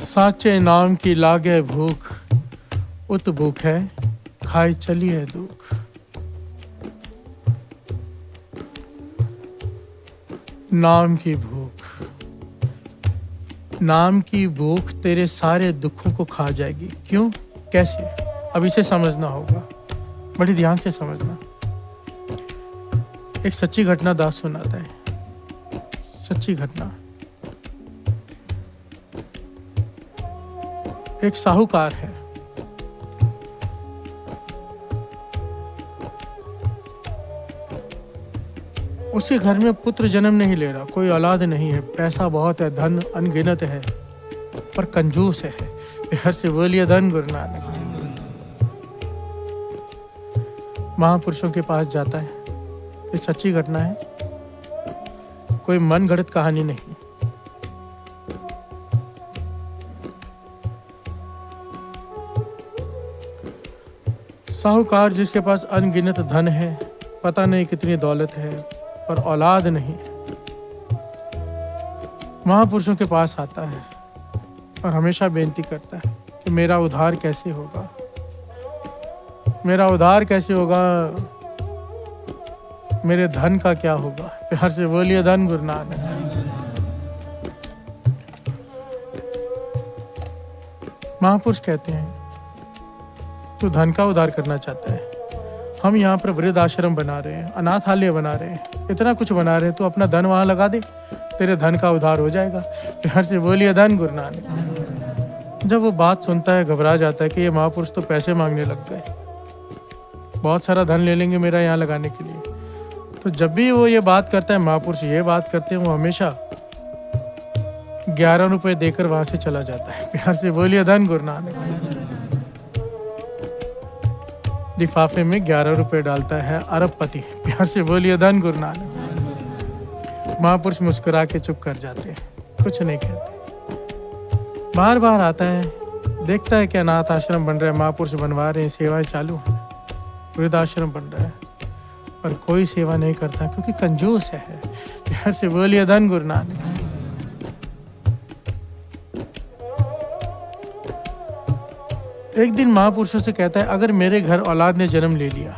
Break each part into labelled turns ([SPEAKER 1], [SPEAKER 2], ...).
[SPEAKER 1] साचे नाम की लागे भूख, उत भूख है खाए चलिए दुख। नाम की भूख, नाम की भूख तेरे सारे दुखों को खा जाएगी। क्यों, कैसे? अब इसे समझना होगा, बड़ी ध्यान से समझना। एक सच्ची घटना दास सुनाता है, सच्ची घटना। एक साहूकार है, उसके घर में पुत्र जन्म नहीं ले रहा, कोई औलाद नहीं है, पैसा बहुत है, धन अनगिनत है, पर कंजूस है। हर से बोलिए धन गुरु नानक। महापुरुषों के पास जाता है, ये सच्ची घटना है, कोई मन गढ़ंत कहानी नहीं। साहूकार जिसके पास अनगिनत धन है, पता नहीं कितनी दौलत है, पर औलाद नहीं। महापुरुषों के पास आता है और हमेशा बेनती करता है कि मेरा उद्धार कैसे होगा, मेरा उद्धार कैसे होगा, मेरे धन का क्या होगा। प्यार से बोलिए धन गुरु नानक। महापुरुष कहते हैं तू धन का उद्धार करना चाहता है, हम यहाँ पर वृद्ध आश्रम बना रहे हैं, अनाथालय बना रहे हैं, इतना कुछ बना रहे हैं, तो अपना धन वहां लगा दे, तेरे धन का उद्धार हो जाएगा। प्यार से बोलिए धन गुरु नानक। जब वो बात सुनता है घबरा जाता है कि ये महापुरुष तो पैसे मांगने लग गए, बहुत सारा धन ले लेंगे मेरा यहाँ लगाने के लिए। तो जब भी वो ये बात करता है, महापुरुष ये बात करते हैं, वो हमेशा 11 रुपए देकर वहां से चला जाता है। प्यार से बोलिए धन गुरु नानक। लिफाफे में 11 रुपए डालता है अरबपति। प्यार से बोलिए धन गुरु नानक। महापुरुष मुस्कुरा के चुप कर जाते हैं, कुछ नहीं कहते। बार बार आता है, देखता है कि अनाथ आश्रम बन रहा है, महापुरुष बनवा रहे हैं, सेवाएं चालू हैं, वृद्धाश्रम बन रहा है, पर कोई सेवा नहीं करता क्योंकि कंजूस है। प्यार से बोलिए धन गुरु नानक। एक दिन महापुरुषों से कहता है अगर मेरे घर औलाद ने जन्म ले लिया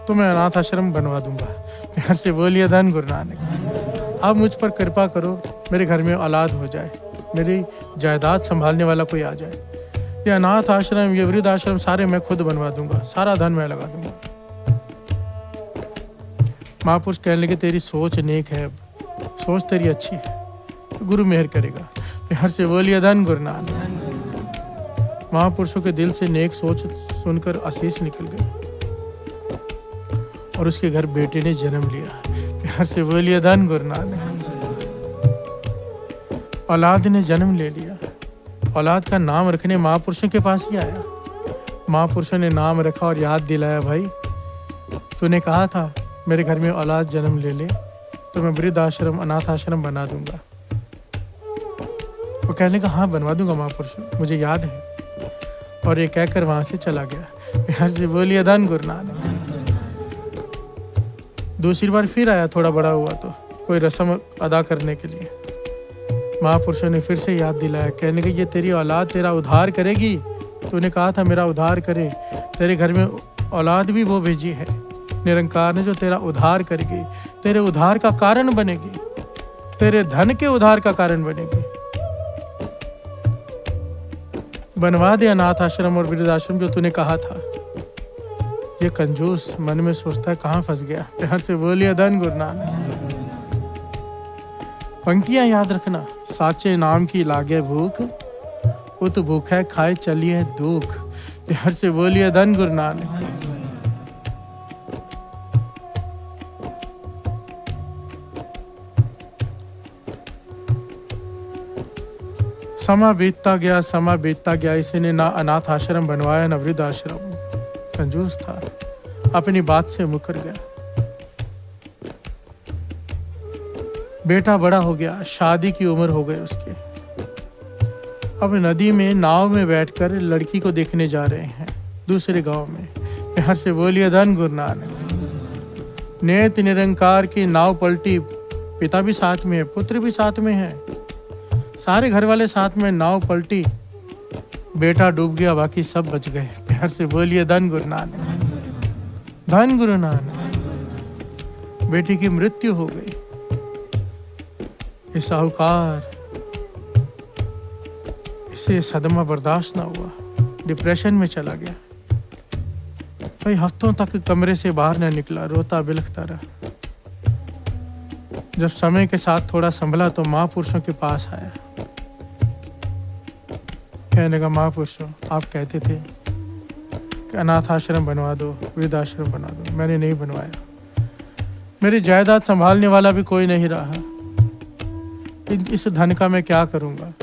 [SPEAKER 1] तो मैं अनाथ आश्रम बनवा दूंगा। प्यार से बोलिए धन गुरु नानक। आप मुझ पर कृपा करो, मेरे घर में औलाद हो जाए, मेरी जायदाद संभालने वाला कोई आ जाए, ये अनाथ आश्रम, ये वृद्ध आश्रम सारे मैं खुद बनवा दूंगा, सारा धन मैं लगा दूंगा। महापुरुष कहने लगे तेरी सोच नेक है, सोच तेरी अच्छी है, तो गुरु मेहर करेगा। प्यार से बोलिए धन गुरु नानक। महापुरुषों के दिल से नेक सोच सुनकर आशीष निकल गई और उसके घर बेटे ने जन्म लिया। प्यार से बोलिए धन गुरु नानक। औलाद ने जन्म ले लिया, औलाद का नाम रखने महापुरुषों के पास ही आया। महापुरुषों ने नाम रखा और याद दिलाया, भाई तूने कहा था मेरे घर में औलाद जन्म ले ले तो मैं वृद्ध आश्रम, अनाथ आश्रम बना दूंगा। वो कहने का हाँ बनवा दूंगा महापुरुष, मुझे याद है। और ये कहकर वहां से चला गया। प्यार से बोलिए धन गुरु नानक। दूसरी बार फिर आया, थोड़ा बड़ा हुआ तो कोई रस्म अदा करने के लिए। महापुरुषों ने फिर से याद दिलाया, कहने कि ये तेरी औलाद तेरा उद्धार करेगी, तूने कहा था मेरा उद्धार करे, तेरे घर में औलाद भी वो भेजी है निरंकार ने जो तेरा उद्धार करेगी, तेरे उद्धार का कारण बनेगी, तेरे धन के उद्धार का कारण बनेगी। बनवा दे अनाथ आश्रम और वृद्धाश्रम जो तूने कहा था। ये कंजूस मन में सोचता है कहाँ फंस गया। प्यार से बोलिए धन गुरु नानक। पंक्तियां याद रखना, साचे नाम की लागे भूख, उत भूख है खाए चलिए दुख। प्यार से बोलिए धन गुरु नानक। समा बीतता गया, इसने ना अनाथ आश्रम बनवाया ना वृद्ध आश्रम। कंजूस था, अपनी बात से मुकर गया। बेटा बड़ा हो गया, शादी की उम्र हो गई उसकी। अब नदी में नाव में बैठकर लड़की को देखने जा रहे हैं दूसरे गांव में। प्यार से बोलिए धन गुरु नानक। नेत निरंकार की नाव पलटी, पिता भी साथ में है, पुत्र भी साथ में है, सारे घर वाले साथ में, नाव पलटी, बेटा डूब गया, बाकी सब बच गए। प्यार से बोलिए धन गुरु नानक, धन गुरु नानक। बेटी की मृत्यु हो गई। ये साहूकार, इसे सदमा बर्दाश्त ना हुआ, डिप्रेशन में चला गया। कई हफ्तों तक कमरे से बाहर न निकला, रोता बिलखता रहा। जब समय के साथ थोड़ा संभला तो महापुरुषों के पास आया। कहने लगा, महापुरुषों आप कहते थे कि अनाथ आश्रम बनवा दो, वृद्धाश्रम बना दो, मैंने नहीं बनवाया। मेरी जायदाद संभालने वाला भी कोई नहीं रहा। इस धन का मैं क्या करूँगा?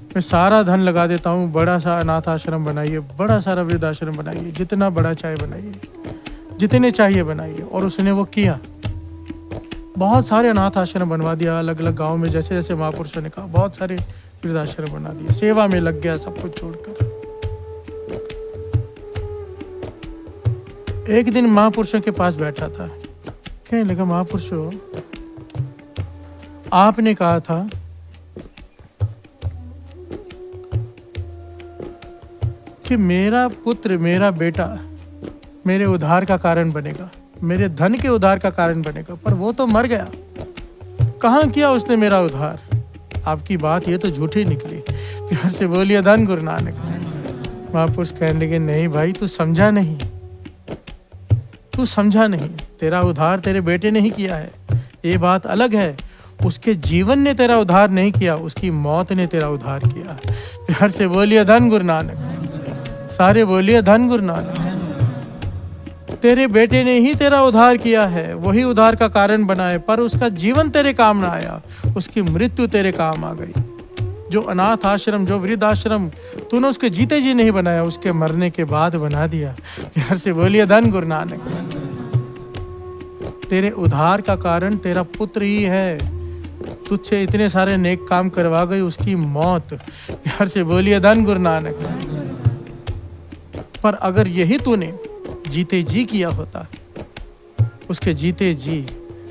[SPEAKER 1] मैं सारा धन लगा देता हूँ, बड़ा सा अनाथ आश्रम बनाइए, बड़ा सारा वृद्धाश्रम बनाइए, जितना बड़ा चाहे बनाइए, जितने चाहिए बनाइए। और उसने वो किया। बहुत सारे अनाथ आश्रम बनवा दिया अलग अलग गांव में, जैसे जैसे महापुरुषों ने कहा। बहुत सारे वृद्धाश्रम बना दिए, सेवा में लग गया सब कुछ छोड़कर। एक दिन महापुरुषों के पास बैठा था। कहने लगा, महापुरुषों आपने कहा था कि मेरा पुत्र, मेरा बेटा मेरे उद्धार का कारण बनेगा, मेरे धन के उद्धार का कारण बनेगा, पर वो तो मर गया। कहाँ किया उसने मेरा उद्धार? आपकी बात ये तो झूठी निकली। प्यार से बोलिए धन गुरु नानक। महापुरुष कहने लगे, नहीं भाई, तू समझा नहीं, तू समझा नहीं। तेरा उद्धार तेरे बेटे ने ही किया है, ये बात अलग है। उसके जीवन ने तेरा उद्धार नहीं किया, उसकी मौत ने तेरा उद्धार किया। प्यार से बोलिए धन गुरु नानक। सारे बोलिए धन गुरु नानक। तेरे बेटे ने ही तेरा उद्धार किया है, वही उद्धार का कारण बना है, पर उसका जीवन तेरे काम ना आया, उसकी मृत्यु तेरे काम आ गई। जो अनाथ आश्रम, जो वृद्ध आश्रम तूने उसके जीते जी नहीं बनाया, उसके मरने के बाद बना दिया। प्यार से बोलिए धन गुरु नानक। तेरे उद्धार का कारण तेरा पुत्र ही है। तुझसे इतने सारे नेक काम करवा गई, उसकी मौत। प्यार से बोलिए धन गुरु नानक। पर अगर यही तूने जीते जी किया होता, उसके जीते जी,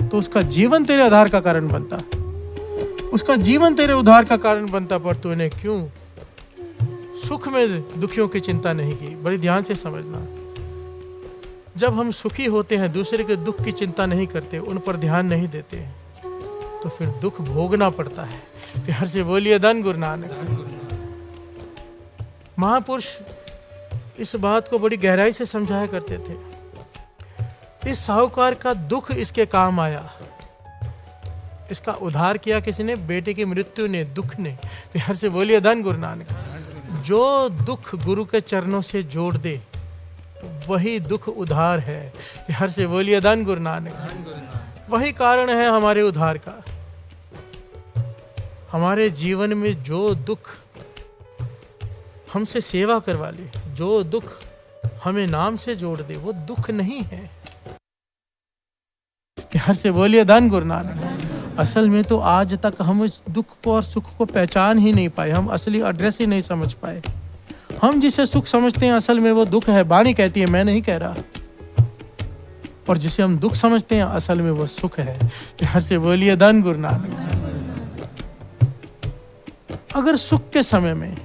[SPEAKER 1] तो उसका जीवन तेरे आधार का कारण बनता, उसका जीवन तेरे उद्धार का कारण बनता। पर तूने क्यों सुख में दुखियों की चिंता नहीं की? बड़ी ध्यान से समझना। जब हम सुखी होते हैं, दूसरे के दुख की चिंता नहीं करते, उन पर ध्यान नहीं देते, तो फिर दुख भोगना पड़ता है। प्यार से बोलिए धन गुरु नानक। महापुरुष इस बात को बड़ी गहराई से समझाया करते थे। इस साहूकार का दुख इसके काम आया। इसका उद्धार किया किसने? बेटे की मृत्यु ने, दुख ने। प्यार से बोलिए धन गुरु नानक। जो दुख गुरु के चरणों से जोड़ दे, वही दुख उद्धार है। प्यार से बोलिए धन गुरु नानक। वही कारण है हमारे उद्धार का। हमारे जीवन में जो दुख हमसे सेवा करवा ले, जो दुख हमें नाम से जोड़ दे, वो दुख नहीं है। प्यार से बोलिए धन गुरु नानक। असल में तो आज तक हम इस दुख को और सुख को पहचान ही नहीं पाए, हम असली एड्रेस ही नहीं समझ पाए। हम जिसे सुख समझते हैं, असल में वो दुख है। वाणी कहती है, मैं नहीं कह रहा। और जिसे हम दुख समझते हैं, असल में वो सुख है। प्यार से बोलिए धन गुरु नानक। अगर सुख के समय में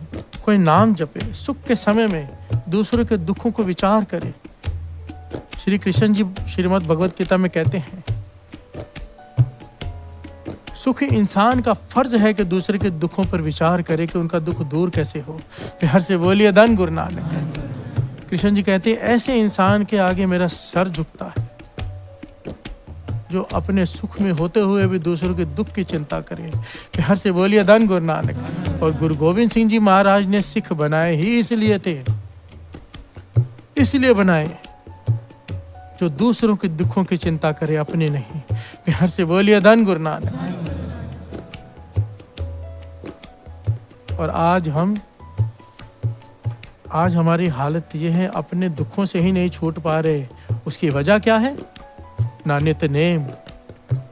[SPEAKER 1] कोई नाम जपे, सुख के समय में दूसरों के दुखों को विचार करे। श्री कृष्ण जी श्रीमद् भगवत गीता में कहते हैं, सुखी इंसान का फर्ज है कि दूसरे के दुखों पर विचार करे कि उनका दुख दूर कैसे हो। प्यार से बोलिए धन गुरु नानक। कृष्ण जी कहते हैं, ऐसे इंसान के आगे मेरा सर झुकता है जो अपने सुख में होते हुए भी दूसरों के दुख की चिंता करे। प्यार से बोलिए धन गुरु नानक। और गुरु गोविंद सिंह जी महाराज ने सिख बनाए ही इसलिए थे, इसलिए बनाए जो दूसरों के दुखों की चिंता करे, अपने नहीं। प्यार से बोलिए धन गुरु नानक। और आज हमारी हालत ये है, अपने दुखों से ही नहीं छूट पा रहे। उसकी वजह क्या है? ना नित नेम,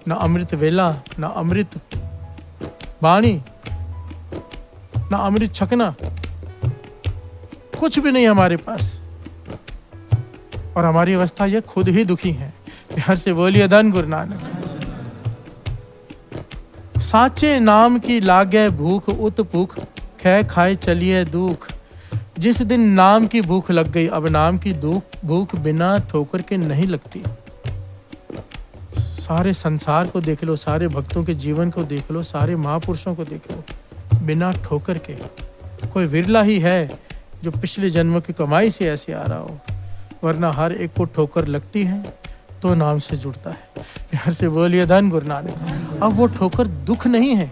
[SPEAKER 1] ना अमृत वेला, ना अमृत वाणी, ना अमृत छकना, कुछ भी नहीं हमारे पास। और हमारी अवस्था ये खुद ही दुखी है। प्यार से बोलिए धन गुरु नानक। साचे नाम की लागे भूख, उत भूख खे खाए चलिए दुख। जिस दिन नाम की भूख लग गई, अब नाम की भूख बिना ठोकर के नहीं लगती। सारे संसार को देख लो, सारे भक्तों के जीवन को देख लो, सारे महापुरुषों को देख लो, बिना ठोकर के। कोई विरला ही है जो पिछले जन्मों की कमाई से ऐसे आ रहा हो, वरना हर एक को ठोकर लगती है तो नाम से जुड़ता है। प्यार से बोलिए धन गुरु नानक। अब वो ठोकर दुख नहीं है,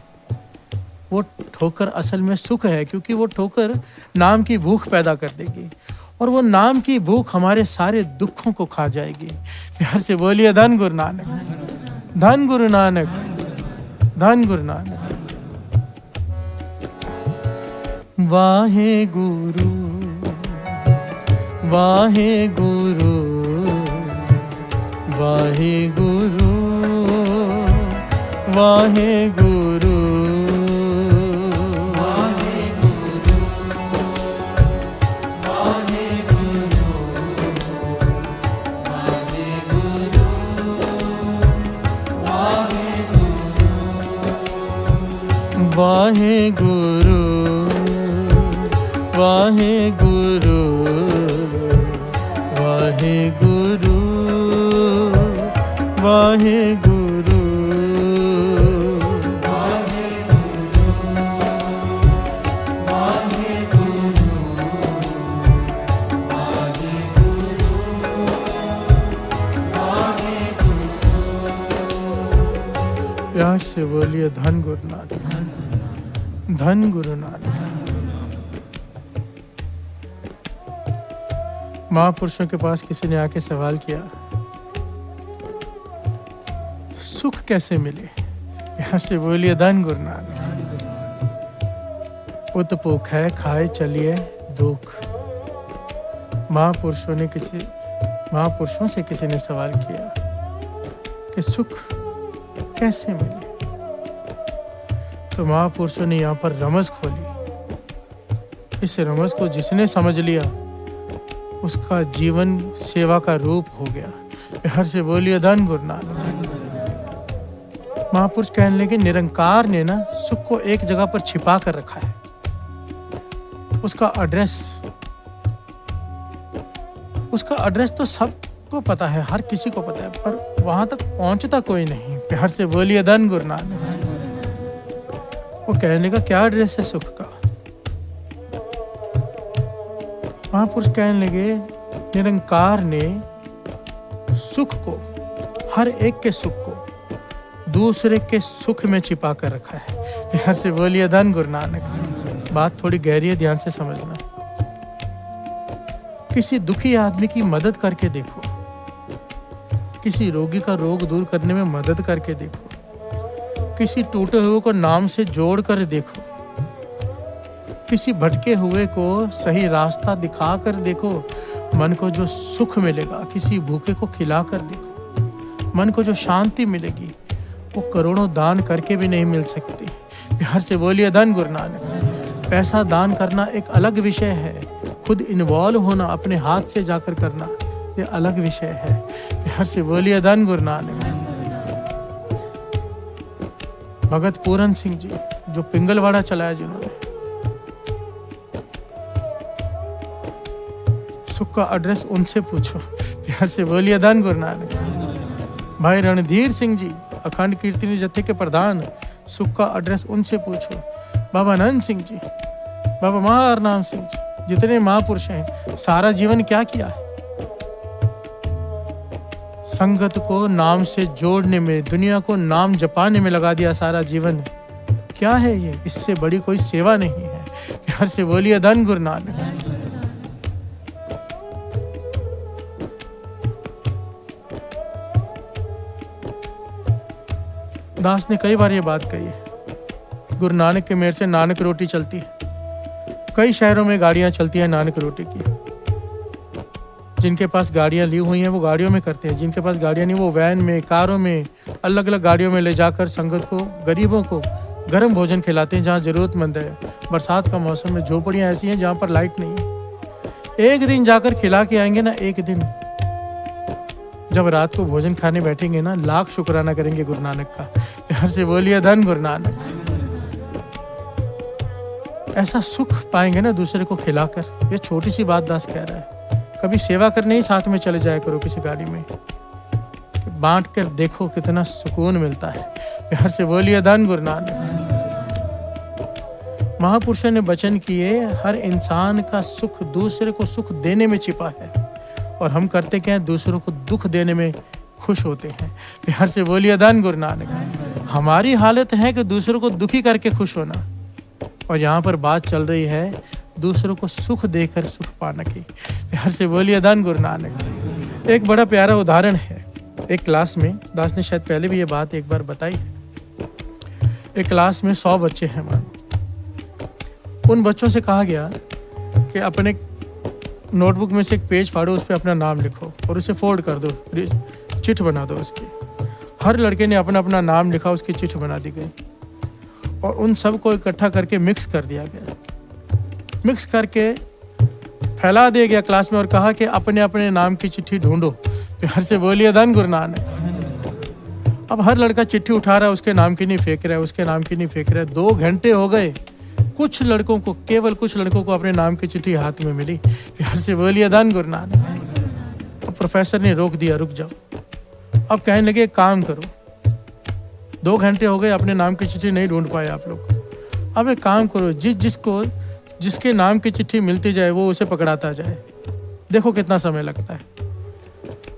[SPEAKER 1] वो ठोकर असल में सुख है, क्योंकि वो ठोकर नाम की भूख पैदा कर देगी और वो नाम की भूख हमारे सारे दुखों को खा जाएगी। प्यार से बोलिए धन गुरु नानक, धन गुरु नानक, धन गुरु नानक। वाहे गुरु, वाहे गुरु, वाहे गुरु, वाहे गुरु, वाहे गुरु, वाहे गुरु, वाहे गुरु, वाहे गुरु, वाहे गुरु, वाहे गुरु। प्यार से बोलिए धन गुरु नानक, धन गुरु नानक। महापुरुषों के पास किसी ने आके सवाल किया, सुख कैसे मिले? प्यार से बोलिए धन गुरु नानक। उत भूख है खाए चलिए दुख। महापुरुषों से किसी ने सवाल किया कि सुख कैसे मिले, तो महापुरुषों ने यहाँ पर रमज खोली। इस रमज को जिसने समझ लिया उसका जीवन सेवा का रूप हो गया। प्यार से बोलिए धन गुरु नानक। महापुरुष कहने लगे, निरंकार ने ना सुख को एक जगह पर छिपा कर रखा है। उसका एड्रेस तो सबको पता है, हर किसी को पता है, पर वहां तक पहुंचता कोई नहीं। प्यार से बोलिए धन गुरु नानक। वो कहने का क्या एड्रेस है सुख का? महापुरुष कहने लगे, निरंकार ने सुख को, हर एक के सुख को दूसरे के सुख में छिपा कर रखा है। प्यार से बोलिए धन गुरु नानक। बात थोड़ी गहरी है, ध्यान से समझना। किसी दुखी आदमी की मदद करके देखो, किसी रोगी का रोग दूर करने में मदद करके देखो, किसी टूटे हुए को नाम से जोड़ कर देखो, किसी भटके हुए को सही रास्ता दिखा कर देखो, मन को जो सुख मिलेगा, किसी भूखे को खिला कर देखो, मन को जो शांति मिलेगी वो करोड़ों दान करके भी नहीं मिल सकती। प्यार से बोलिए धन गुरु नानक। पैसा दान करना एक अलग विषय है, खुद इन्वॉल्व होना, अपने हाथ से जाकर करना, ये अलग विषय है। प्यार से बोलिए धन गुरु नानक। भगत पूरन सिंह जी जो पिंगलवाड़ा चलाया, जिन्होंने सुख का एड्रेस उनसे पूछो। प्यार से बोलिए धन गुरु नानक। भाई रणधीर सिंह जी अखंड कीर्तनी जत्थे के प्रधान, सुख का एड्रेस उनसे पूछो। बाबा आनंद सिंह जी, बाबा महारनाम सिंह जी, जितने महापुरुष हैं, सारा जीवन क्या किया है? संगत को नाम से जोड़ने में, दुनिया को नाम जपाने में लगा दिया सारा जीवन। क्या है ये? इससे बड़ी कोई सेवा नहीं है। प्यार से बोलिए धन गुरु नानक। दास ने कई बार ये बात कही है, गुरु नानक के मेहर से नानक रोटी चलती है। कई शहरों में गाड़ियां चलती हैं नानक रोटी की। जिनके पास गाड़ियां ली हुई हैं वो गाड़ियों में करते हैं, जिनके पास गाड़ियां नहीं वो वैन में, कारों में, अलग अलग गाड़ियों में ले जाकर संगत को, गरीबों को गर्म भोजन खिलाते हैं जहाँ जरूरतमंद है। बरसात का मौसम में झोपड़ियाँ ऐसी हैं जहाँ पर लाइट नहीं है। एक दिन जाकर खिला के आएंगे ना, एक दिन जब रात को भोजन खाने बैठेंगे ना, लाख शुक्राना करेंगे गुरु नानक का। प्यार से बोलिए धन गुरु नानक। ऐसा सुख पाएंगे ना दूसरे को खिलाकर। ये छोटी सी बात दास कह रहा है। कभी सेवा करने ही साथ में चले जाया करो किसी गाड़ी में, बांट कर देखो कितना सुकून मिलता है। प्यार से बोलिए धन गुरु नानक। महापुरुषों ने वचन किए, हर इंसान का सुख दूसरे को सुख देने में छिपा है, और हम करते क्या है, दूसरों को दुख देने में खुश होते हैं। प्यार से बोलिए धन गुरु नानक। हमारी हालत है कि दूसरों को दुखी करके खुश होना, और यहाँ पर बात चल रही है दूसरों को सुख देकर सुख पाना की। प्यार से बोलिए धन गुरु नानक। एक बड़ा प्यारा उदाहरण है। एक क्लास में, दास ने शायद पहले भी ये बात एक बार बताई है, एक क्लास में 100 बच्चे हैं मानो। उन बच्चों से कहा गया कि अपने नोटबुक में से एक पेज फाड़ो, उस पर अपना नाम लिखो और उसे फोल्ड कर दो, चिट बना दो उसकी। हर लड़के ने अपना अपना नाम लिखा, उसकी चिट बना दी गई और उन सब को इकट्ठा करके मिक्स कर दिया गया। मिक्स करके फैला दिया गया क्लास में और कहा कि अपने अपने नाम की चिट्ठी ढूंढो। प्यार से बोलिए धन गुरु नानक। अब हर लड़का चिट्ठी उठा रहा है, उसके नाम की नहीं फेंक रहा है, उसके नाम की नहीं फेंक रहा है। 2 घंटे हो गए, कुछ लड़कों को, केवल कुछ लड़कों को अपने नाम की चिट्ठी हाथ में मिली। प्यार से बोलिए धन गुरु नानक। अब प्रोफेसर ने रोक दिया, रुक जाओ। अब कहने लगे काम करो, 2 घंटे हो गए, अपने नाम की चिट्ठी नहीं ढूंढ पाए आप लोग। अब एक काम करो, जिसके नाम की चिट्ठी मिलती जाए वो उसे पकड़ाता जाए। देखो कितना समय लगता है।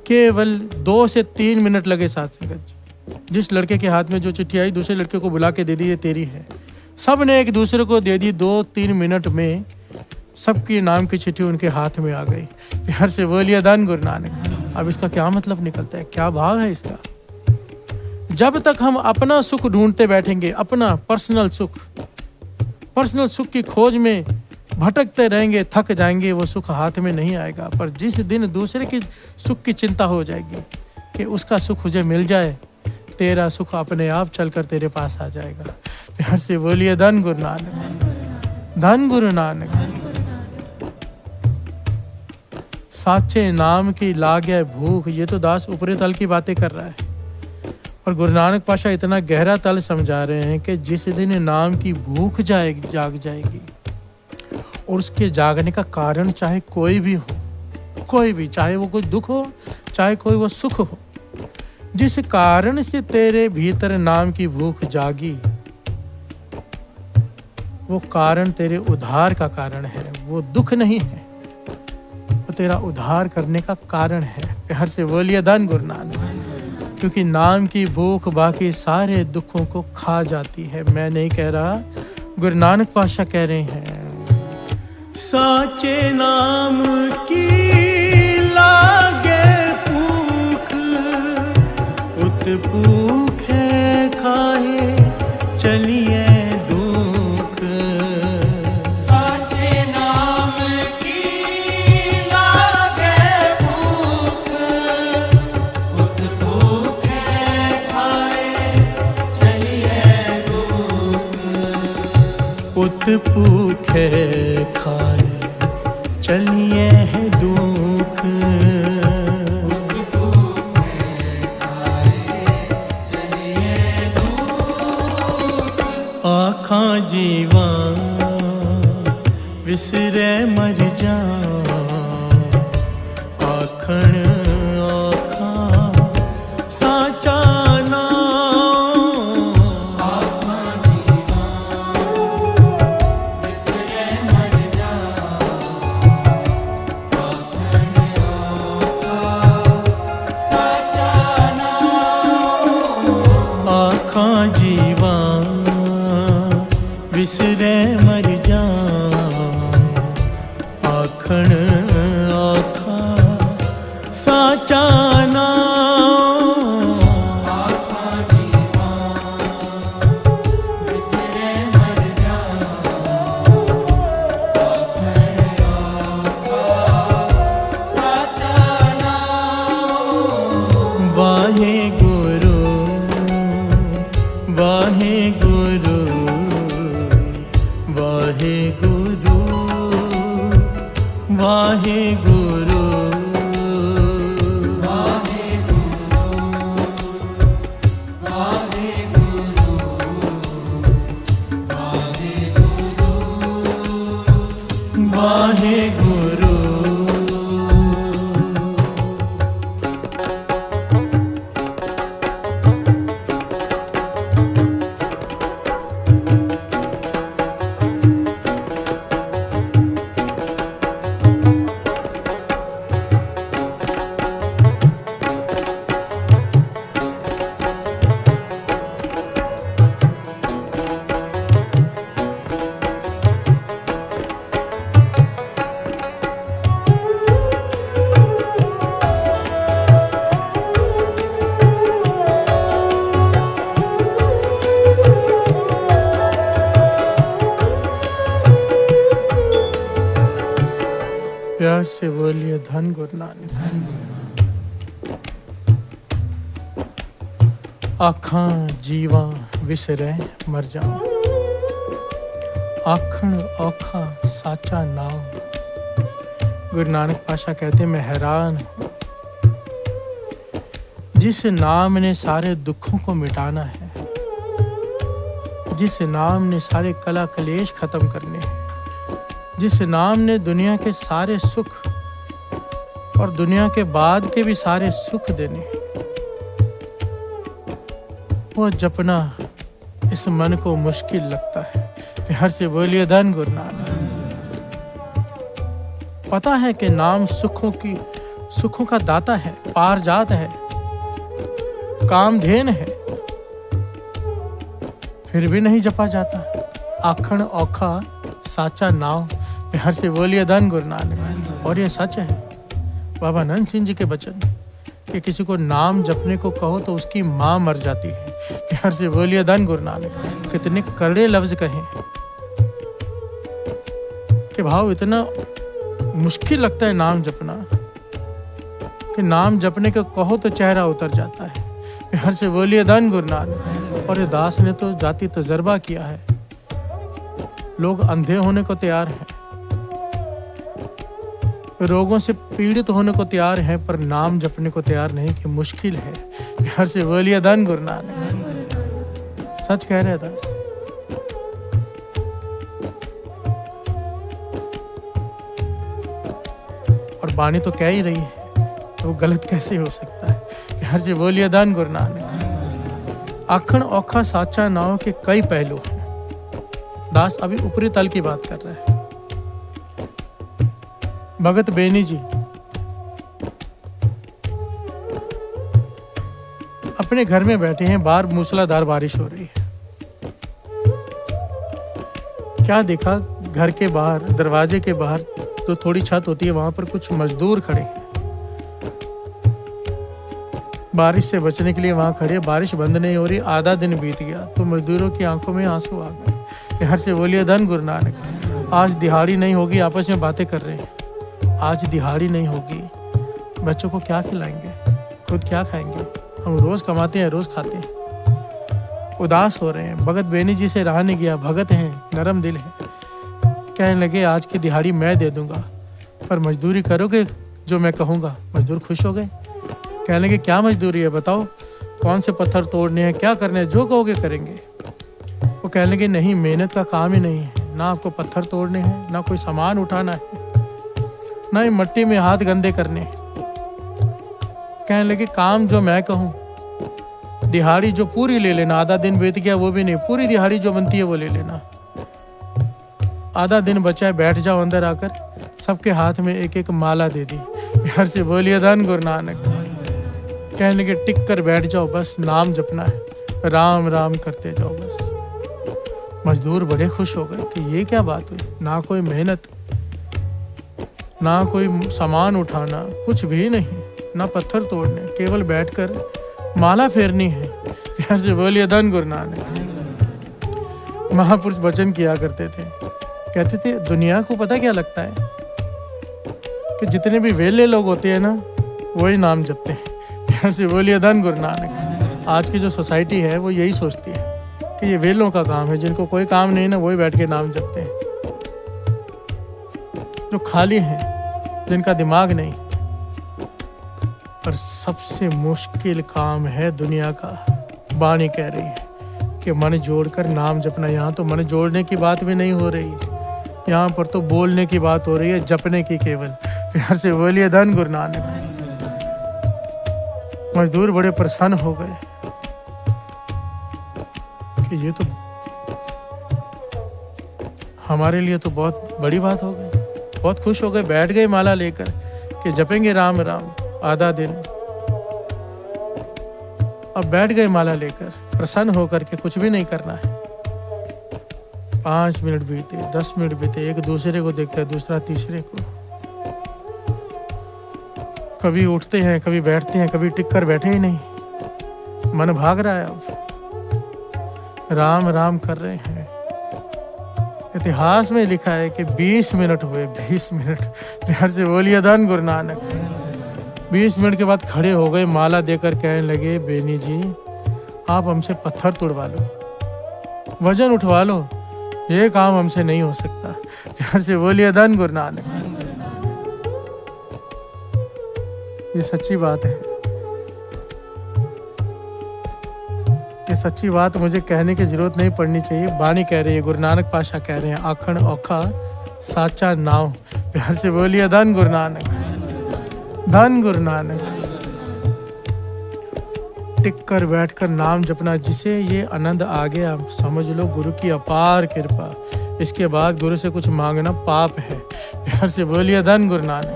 [SPEAKER 1] केवल 2 से 3 मिनट लगे साथ संगत। जिस लड़के के हाथ में जो चिट्ठी आई, दूसरे लड़के को बुला के दे दी, ये तेरी है। सब ने एक दूसरे को दे दी। 2-3 मिनट में सबकी नाम की चिट्ठी उनके हाथ में आ गई। प्यार से बोलिए धन गुरु नानक। अब इसका क्या मतलब निकलता है, क्या भाव है इसका? जब तक हम अपना सुख ढूंढते बैठेंगे, अपना पर्सनल सुख की खोज में भटकते रहेंगे, थक जाएंगे, वो सुख हाथ में नहीं आएगा। पर जिस दिन दूसरे की सुख की चिंता हो जाएगी कि उसका सुख मुझे मिल जाए, तेरा सुख अपने आप चलकर तेरे पास आ जाएगा। प्यार से बोलिए धन गुरु नानक। धन गुरु नानक। साचे नाम की लागे भूख, ये तो दास ऊपरी तल की बातें कर रहा है, और गुरु नानक पाशा इतना गहरा तल समझा रहे हैं कि जिस दिन नाम की भूख जाग जाएगी, और उसके जागने का कारण चाहे कोई भी हो, कोई भी, चाहे वो कोई दुख हो, चाहे कोई वो सुख हो, जिस कारण से तेरे भीतर नाम की भूख जागी, वो कारण तेरे उद्धार का कारण है। वो दुख नहीं है, वो तेरा उद्धार करने का कारण है। प्यार से बोलिए धन गुरु नानक। क्योंकि नाम की भूख बाकी सारे दुखों को खा जाती है। मैं नहीं कह रहा, गुरु नानक पातशाह कह रहे हैं। साचे नाम की लागे भूख, उत भूखे खाए चलिए दुख।
[SPEAKER 2] साचे नाम की लागे भूख, उत भूखे खाए चलिए दुख।
[SPEAKER 1] उत भूखे खाए चलिए है दुख। आँखां जीवा विसरे मर जा, आखण आँखां साचा विसरे मर जा, आखण आखा साचा नाम।
[SPEAKER 2] आखा जीवा विसरे मर जा, आखण आखा साचा नाम।
[SPEAKER 1] वाहे गुरु वाहे गुरु वाहे गुरु वाहे गुरु वाहे हर से बोलिए धन गुरु नानक।
[SPEAKER 2] धन गुरु
[SPEAKER 1] आखां जीवा विसरै मर जाऊं, आखण औखा साचा नाम। गुरु नानक पाशा कहते मैं हैरान हूं, जिस नाम ने सारे दुखों को मिटाना है, जिस नाम ने सारे कला कलेश खत्म करने हैं, जिस नाम ने दुनिया के सारे सुख और दुनिया के बाद के भी सारे सुख देने हैं, वो जपना इस मन को मुश्किल लगता है। प्यार से बोलिए धन गुरु नानक। पता है कि नाम सुखों का दाता है, पारजात है, कामधेन है, फिर भी नहीं जपा जाता। आखण औखा साचा नाम। प्यार से बोलिए धन गुरु नानक। और ये सच है, बाबा नंद सिंह जी के वचन कि किसी को नाम जपने को कहो तो उसकी माँ मर जाती है। प्यार से बोलिए धन गुरु नानक। कितने कड़े लफ्ज कहे कि भाव इतना मुश्किल लगता है नाम जपना कि नाम जपने को कहो तो चेहरा उतर जाता है। प्यार से बोलिए धन गुरु नानक। और ये दास ने तो जाति तजर्बा किया है, लोग अंधे होने को तैयार हैं, रोगों से पीड़ित होने को तैयार हैं, पर नाम जपने को तैयार नहीं कि मुश्किल है। प्यार से बोलिए धन गुरु नानक। सच कह रहे दास। और बाणी तो कह ही रही है, तो गलत कैसे हो सकता है। प्यार से बोलिए धन गुरु नानक। आखण औखा साचा नाव के कई पहलू हैं। दास अभी ऊपरी तल की बात कर रहे हैं। भगत बेनी जी अपने घर में बैठे हैं, बाहर मूसलाधार बारिश हो रही है। क्या देखा, घर के बाहर, दरवाजे के बाहर तो थोड़ी छत होती है, वहां पर कुछ मजदूर खड़े हैं, बारिश से बचने के लिए वहां खड़े। बारिश बंद नहीं हो रही, आधा दिन बीत गया तो मजदूरों की आंखों में आंसू आ गए। प्यार से बोलिए धन गुरु नानक। आज दिहाड़ी नहीं होगी, आपस में बातें कर रहे हैं। आज दिहाड़ी नहीं होगी, बच्चों को क्या खिलाएंगे, खुद क्या खाएंगे। हम रोज कमाते हैं, रोज खाते हैं। उदास हो रहे हैं। भगत बेनी जी से रहा नहीं गया। भगत हैं, नरम दिल है। कहने लगे आज की दिहाड़ी मैं दे दूंगा, पर मजदूरी करोगे जो मैं कहूँगा। मजदूर खुश हो गए। कहने लगे क्या मजदूरी है बताओ, कौन से पत्थर तोड़ने हैं, क्या करने हैं, जो कहोगे करेंगे। वो कहने लगे नहीं, मेहनत का काम ही नहीं है, ना आपको पत्थर तोड़ने हैं, ना कोई सामान उठाना है, ना ही मट्टी में हाथ गंदे करने। कहने लगे काम जो मैं कहूँ, दिहाड़ी जो पूरी ले लेना। आधा दिन बीत गया वो भी नहीं, पूरी दिहाड़ी जो बनती है वो ले लेना। आधा दिन बचा है, बैठ जाओ अंदर आकर। सबके हाथ में एक एक माला दे दी। प्यार से बोलिए धन गुरु नानक। कहने लगे टिक कर बैठ जाओ, बस नाम जपना है, राम राम करते जाओ बस। मजदूर बड़े खुश हो गए कि ये क्या बात हुई, ना कोई मेहनत, ना कोई सामान उठाना, कुछ भी नहीं, ना पत्थर तोड़ने, केवल बैठकर माला फेरनी है। प्यार से बोलिए धन गुरु नानक। महापुरुष वचन किया करते थे, कहते थे दुनिया को पता क्या लगता है कि जितने भी वेले लोग होते हैं ना, वही नाम जपते हैं। प्यार से बोलिए धन गुरु नानक। आज की जो सोसाइटी है वो यही सोचती है कि ये वेलों का काम है, जिनको कोई काम नहीं ना, वही बैठ के नाम जपते हैं। जो खाली हैं, जिनका दिमाग नहीं। पर सबसे मुश्किल काम है दुनिया का। बाणी कह रही है कि मन जोड़कर नाम जपना। यहाँ तो मन जोड़ने की बात भी नहीं हो रही, यहाँ पर तो बोलने की बात हो रही है, जपने की केवल। प्यार से बोलिए धन गुरु नानक। मजदूर बड़े प्रसन्न हो गए कि ये तो हमारे लिए तो बहुत बड़ी बात हो गई। बहुत खुश हो गए, बैठ गए माला लेकर कि जपेंगे राम राम आधा दिन। अब बैठ गए माला लेकर, प्रसन्न होकर के कुछ भी नहीं करना है। 5 मिनट बीते, 10 मिनट बीते, एक दूसरे को देखता है, दूसरा तीसरे को। कभी उठते हैं, कभी बैठते हैं, कभी टिक कर बैठे ही नहीं। मन भाग रहा है। अब राम राम कर रहे हैं, इतिहास में लिखा है कि 20 मिनट हुए, 20 मिनट। प्यार से बोलिए धन गुरु नानक। 20 मिनट के बाद खड़े हो गए, माला देकर कहने लगे, बेनी जी आप हमसे पत्थर तोड़वा लो, वजन उठवा लो, ये काम हमसे नहीं हो सकता। प्यार से बोलिए धन गुरु नानक। ये सच्ची बात है, ये सच्ची बात मुझे कहने की जरूरत नहीं पड़नी चाहिए। बानी कह रही है, गुरु नानक पाशा कह रहे हैं, आखण औखा साचा नाव। प्यार से बोलिए धन गुरु नानक, धन गुरु नानक। टिक कर बैठ कर नाम जपना, जिसे ये आनंद आ गया, समझ लो गुरु की अपार कृपा। इसके बाद गुरु से कुछ मांगना पाप है। प्यार से बोलिए धन गुरु नानक।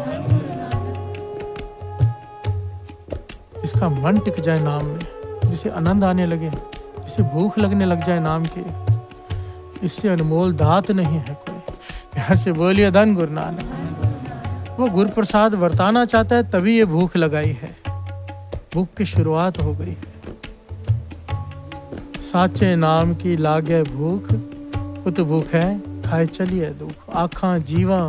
[SPEAKER 1] इसका मन टिक जाए नाम में, जिसे आनंद आने लगे, जिसे भूख लगने लग जाए नाम की, इससे अनमोल दात नहीं है कोई। प्यार से बोलिए धन गुरु नानक। वो गुरु प्रसाद वर्ताना चाहता है, तभी ये भूख लगाई है, भूख की शुरुआत हो गई है। साचे नाम की लागे भूख, उत भूख है खाए चलिए दुख। आखा जीवा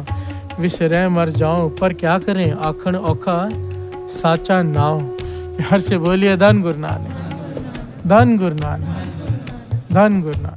[SPEAKER 1] विसरे मर जाऊं, पर क्या करें आखण औखा साचा नाव। प्यार से बोलिए धन गुरु नानक, धन गुरु नानक, धन गुरु नानक।